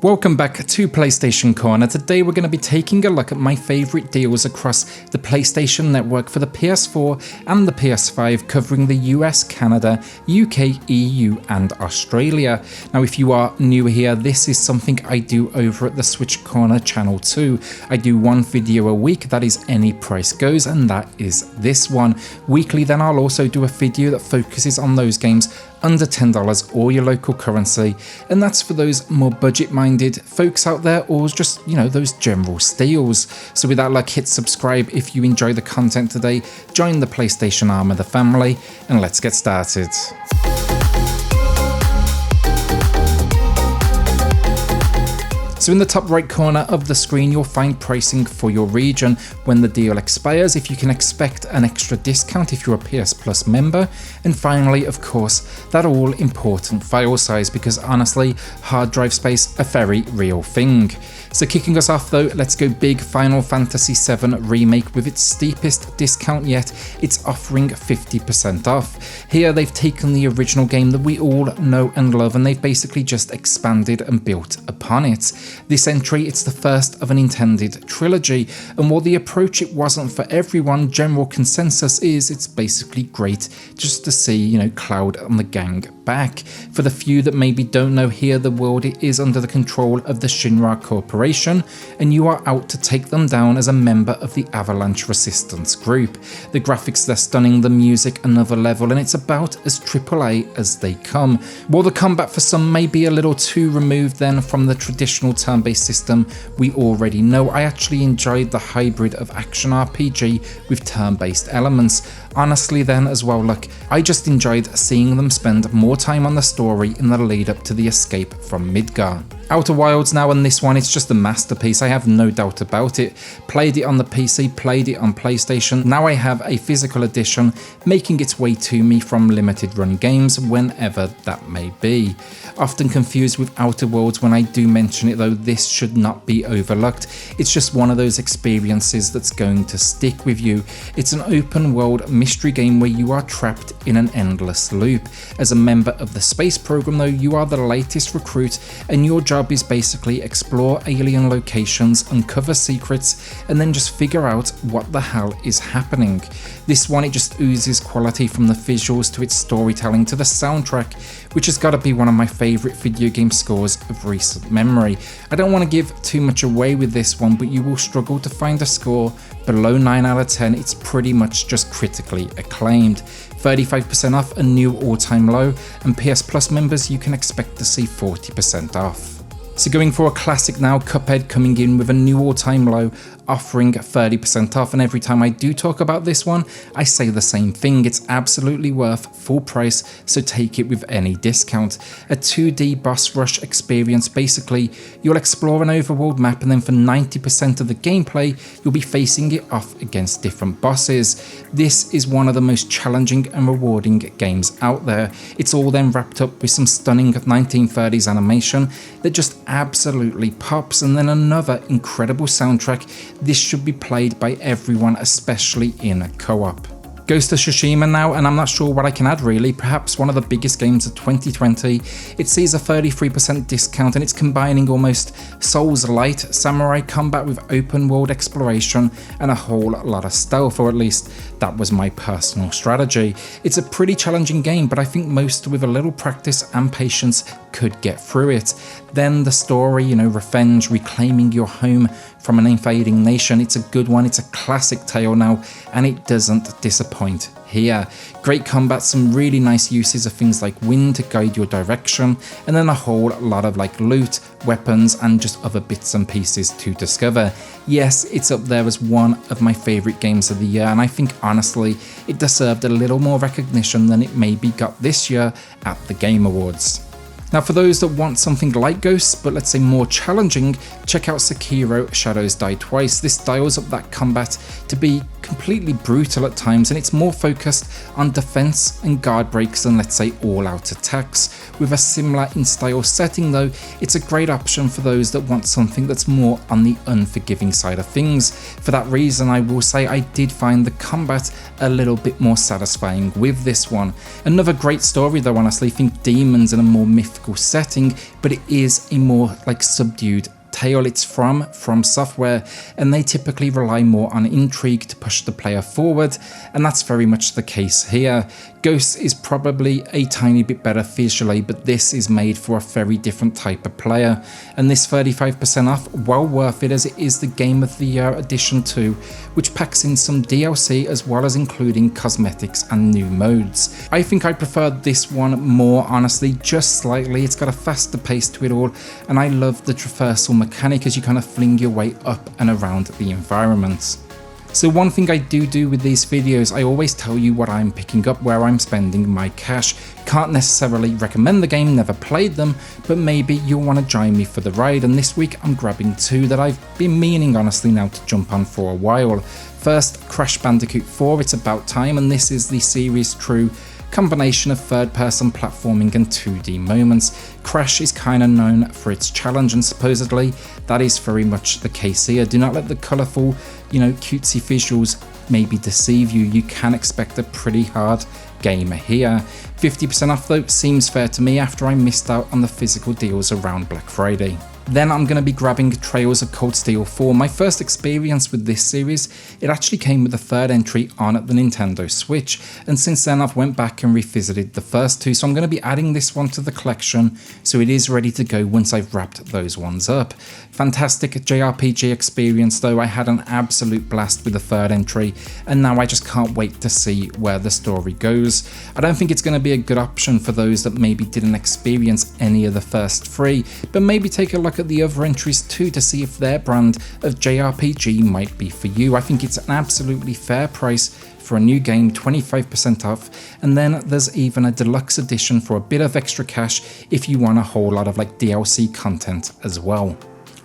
Welcome back to PlayStation Corner. Today we're going to be taking a look at my favourite deals across the PlayStation network for the PS4 and the PS5, covering the US, Canada, UK, EU and Australia. Now if you are new here, this is something I do over at the Switch Corner channel too. I do one video a week, that is any price goes, and that is this one. Weekly then I'll also do a video that focuses on those games under $10 or your local currency, and that's for those more budget-minded folks out there, or just, you know, those general steals. So with that luck, hit subscribe if you enjoy the content today, join the PlayStation arm of the family, and let's get started. So in the top right corner of the screen, you'll find pricing for your region, when the deal expires, if you can expect an extra discount if you're a PS Plus member, and finally, of course, that all important file size, because honestly, hard drive space, a very real thing. So kicking us off though, let's go big. Final Fantasy VII Remake, with its steepest discount yet, it's offering 50% off. Here they've taken the original game that we all know and love, and they've basically just expanded and built upon it. This entry, it's the first of an intended trilogy, and while the approach it wasn't for everyone, general consensus is it's basically great just to see, you know, Cloud and the gang back. For the few that maybe don't know, here the world is under the control of the Shinra Corporation, and you are out to take them down as a member of the Avalanche Resistance group. The graphics, they're stunning, the music another level, and it's about as AAA as they come. While the combat for some may be a little too removed then from the traditional turn-based system we already know, I actually enjoyed the hybrid of action RPG with turn-based elements. Honestly then as well, look, I just enjoyed seeing them spend more time on the story in the lead up to the escape from Midgar. Outer Wilds now, and this one, it's just a masterpiece, I have no doubt about it. Played it on the PC, played it on PlayStation, now I have a physical edition making its way to me from limited run games, whenever that may be. Often confused with Outer Worlds when I do mention it though, this should not be overlooked. It's just one of those experiences that's going to stick with you. It's an open world mystery game where you are trapped in an endless loop. As a member of the space program though, you are the latest recruit, and your job is basically explore alien locations, uncover secrets, and then just figure out what the hell is happening. This one, it just oozes quality, from the visuals to its storytelling to the soundtrack, which has got to be one of my favourite video game scores of recent memory. I don't want to give too much away with this one, but you will struggle to find a score below 9 out of 10, it's pretty much just critically acclaimed. 35% off, a new all-time low, and PS Plus members you can expect to see 40% off. So going for a classic now, Cuphead coming in with a new all-time low, offering 30% off, and every time I do talk about this one, I say the same thing, it's absolutely worth full price, so take it with any discount. A 2D boss rush experience, basically you'll explore an overworld map, and then for 90% of the gameplay, you'll be facing it off against different bosses. This is one of the most challenging and rewarding games out there. It's all then wrapped up with some stunning 1930s animation that just absolutely pops, and then another incredible soundtrack. This should be played by everyone, especially in co-op. Ghost of Tsushima now, and I'm not sure what I can add really, perhaps one of the biggest games of 2020. It sees a 33% discount, and it's combining almost Souls-light samurai combat with open world exploration and a whole lot of stealth, or at least that was my personal strategy. It's a pretty challenging game, but I think most with a little practice and patience could get through it. Then the story, you know, revenge, reclaiming your home from an invading nation, it's a good one, it's a classic tale now, and it doesn't disappoint here. Great combat, some really nice uses of things like wind to guide your direction, and then a whole lot of like loot, weapons, and just other bits and pieces to discover. Yes, it's up there as one of my favourite games of the year, and I think honestly it deserved a little more recognition than it maybe got this year at the Game Awards. Now for those that want something like Ghosts, but let's say more challenging, check out Sekiro Shadows Die Twice. This dials up that combat to be completely brutal at times, and it's more focused on defense and guard breaks than, let's say, all-out attacks. With a similar in-style setting though, it's a great option for those that want something that's more on the unforgiving side of things. For that reason, I will say I did find the combat a little bit more satisfying with this one. Another great story though, honestly. Think demons in a more mythical setting, but it is a more like subdued tale. It's from Software, and they typically rely more on intrigue to push the player forward, and that's very much the case here. Ghosts is probably a tiny bit better visually, but this is made for a very different type of player, and this 35% off, well worth it, as it is the Game of the Year Edition 2, which packs in some DLC as well as including cosmetics and new modes. I think I prefer this one more, honestly, just slightly. It's got a faster pace to it all, and I love the traversal mechanic as you kind of fling your way up and around the environments. So one thing I do with these videos, I always tell you what I'm picking up, where I'm spending my cash. Can't necessarily recommend the game, never played them, but maybe you'll want to join me for the ride, and this week I'm grabbing two that I've been meaning honestly now to jump on for a while. First, Crash Bandicoot 4, it's about time, and this is the series' true combination of third-person platforming and 2D moments. Crash is kind of known for its challenge, and supposedly that is very much the case here. Do not let the colourful, cutesy visuals maybe deceive you. You can expect a pretty hard game here. 50% off though seems fair to me after I missed out on the physical deals around Black Friday. Then I'm going to be grabbing Trails of Cold Steel 4. My first experience with this series, it actually came with the third entry on the Nintendo Switch, and since then I've went back and revisited the first two, so I'm going to be adding this one to the collection so it is ready to go once I've wrapped those ones up. Fantastic JRPG experience though, I had an absolute blast with the third entry, and now I just can't wait to see where the story goes. I don't think it's going to be a good option for those that maybe didn't experience any of the first three, but maybe take a look at the other entries too to see if their brand of JRPG might be for you. I think it's an absolutely fair price for a new game, 25% off, and then there's even a deluxe edition for a bit of extra cash if you want a whole lot of DLC content as well.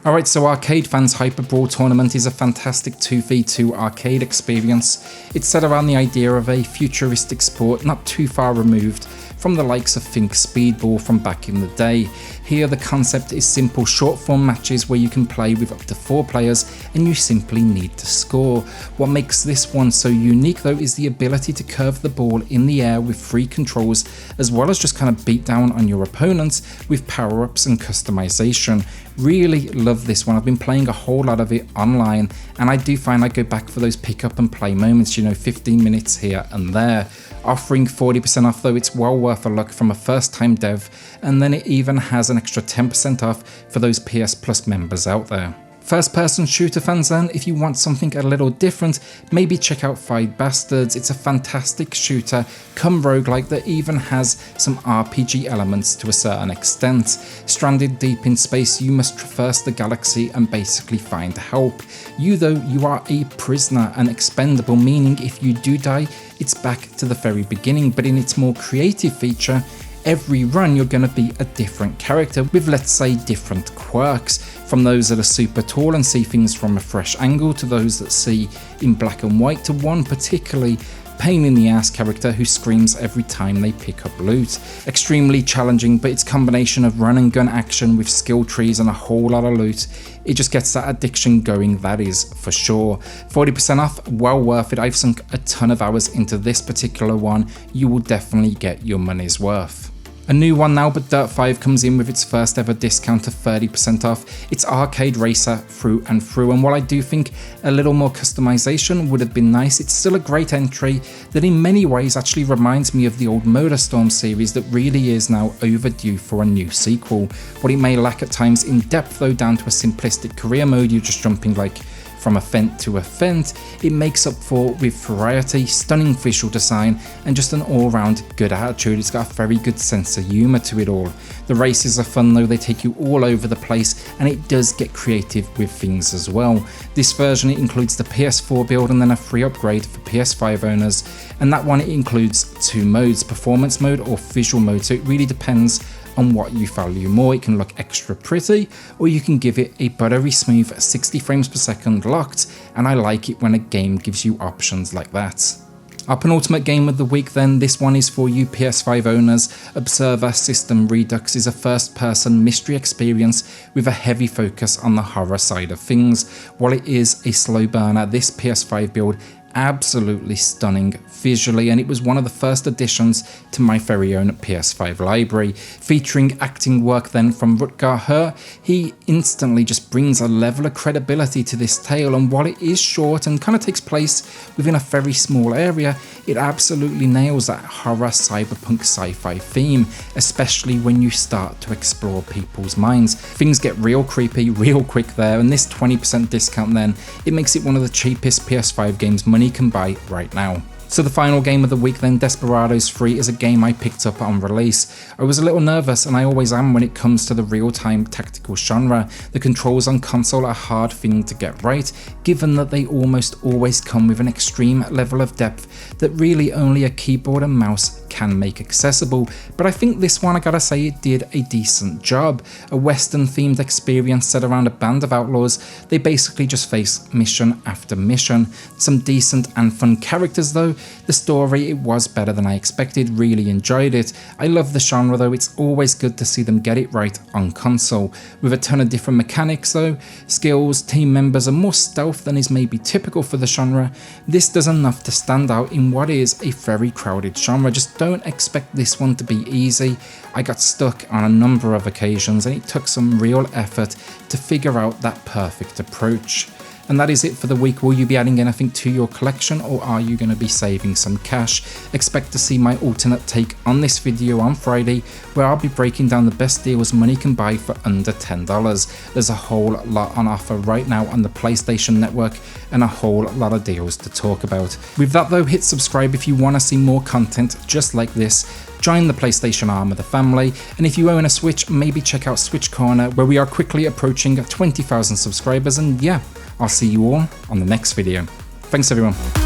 Alright, so arcade fans, Hyperbrawl Tournament is a fantastic 2v2 arcade experience. It's set around the idea of a futuristic sport not too far removed from the likes of Think Speedball from back in the day. Here the concept is simple short form matches where you can play with up to 4 players and you simply need to score. What makes this one so unique though is the ability to curve the ball in the air with free controls, as well as just kind of beat down on your opponents with power-ups and customization. Really love this one. I've been playing a whole lot of it online, and I do find I go back for those pick up and play moments, 15 minutes here and there. Offering 40% off though, it's well worth a look from a first time dev, and then it even has an extra 10% off for those PS Plus members out there. First person shooter fans then, if you want something a little different, maybe check out Five Bastards. It's a fantastic shooter come roguelike that even has some RPG elements to a certain extent. Stranded deep in space, you must traverse the galaxy and basically find help. You are a prisoner and expendable, meaning if you do die, it's back to the very beginning, but in its more creative feature, every run you're going to be a different character with, let's say, different quirks, from those that are super tall and see things from a fresh angle to those that see in black and white, to one particularly pain in the ass character who screams every time they pick up loot. Extremely challenging, but its combination of run and gun action with skill trees and a whole lot of loot, it just gets that addiction going, that is for sure. 40% off, well worth it. I've sunk a ton of hours into this particular one. You will definitely get your money's worth. A new one now, but Dirt 5 comes in with its first ever discount of 30% off. It's arcade racer through and through, and while I do think a little more customization would have been nice, it's still a great entry that in many ways actually reminds me of the old Motorstorm series that really is now overdue for a new sequel. What it may lack at times in depth though, down to a simplistic career mode, you're just jumping from event to event, it makes up for with variety, stunning visual design, and just an all-round good attitude. It's got a very good sense of humour to it all. The races are fun though, they take you all over the place, and it does get creative with things as well. This version, it includes the PS4 build and then a free upgrade for PS5 owners, and that one it includes 2 modes, performance mode or visual mode, so it really depends on what you value more. It can look extra pretty, or you can give it a buttery smooth 60 frames per second locked, and I like it when a game gives you options like that. Our penultimate game of the week then, this one is for you PS5 owners. Observer System Redux is a first-person mystery experience with a heavy focus on the horror side of things. While it is a slow burner, this PS5 build absolutely stunning visually, and it was one of the first additions to my very own PS5 library. Featuring acting work then from Rutger Hauer, he instantly just brings a level of credibility to this tale, and while it is short and kind of takes place within a very small area, it absolutely nails that horror cyberpunk sci-fi theme, especially when you start to explore people's minds. Things get real creepy real quick there, and this 20% discount then, it makes it one of the cheapest PS5 games money can buy right now. So the final game of the week then, Desperados 3, is a game I picked up on release. I was a little nervous, and I always am when it comes to the real-time tactical genre. The controls on console are a hard thing to get right, given that they almost always come with an extreme level of depth that really only a keyboard and mouse can make accessible, but I think this one, I gotta say, it did a decent job. A western themed experience set around a band of outlaws. They basically just face mission after mission. Some decent and fun characters though. The story, it was better than I expected, really enjoyed it. I love the genre though, it's always good to see them get it right on console. With a ton of different mechanics though, skills, team members, and more stealth than is maybe typical for the genre, this does enough to stand out in what is a very crowded genre. Just don't expect this one to be easy. I got stuck on a number of occasions, and it took some real effort to figure out that perfect approach. And that is it for the week. Will you be adding anything to your collection, or are you going to be saving some cash? Expect to see my alternate take on this video on Friday, where I'll be breaking down the best deals money can buy for under $10. There's a whole lot on offer right now on the PlayStation Network, and a whole lot of deals to talk about. With that though, hit subscribe if you want to see more content just like this. Join the PlayStation arm of the family, and if you own a Switch, maybe check out Switch Corner, where we are quickly approaching 20,000 subscribers, and yeah, I'll see you all on the next video. Thanks everyone.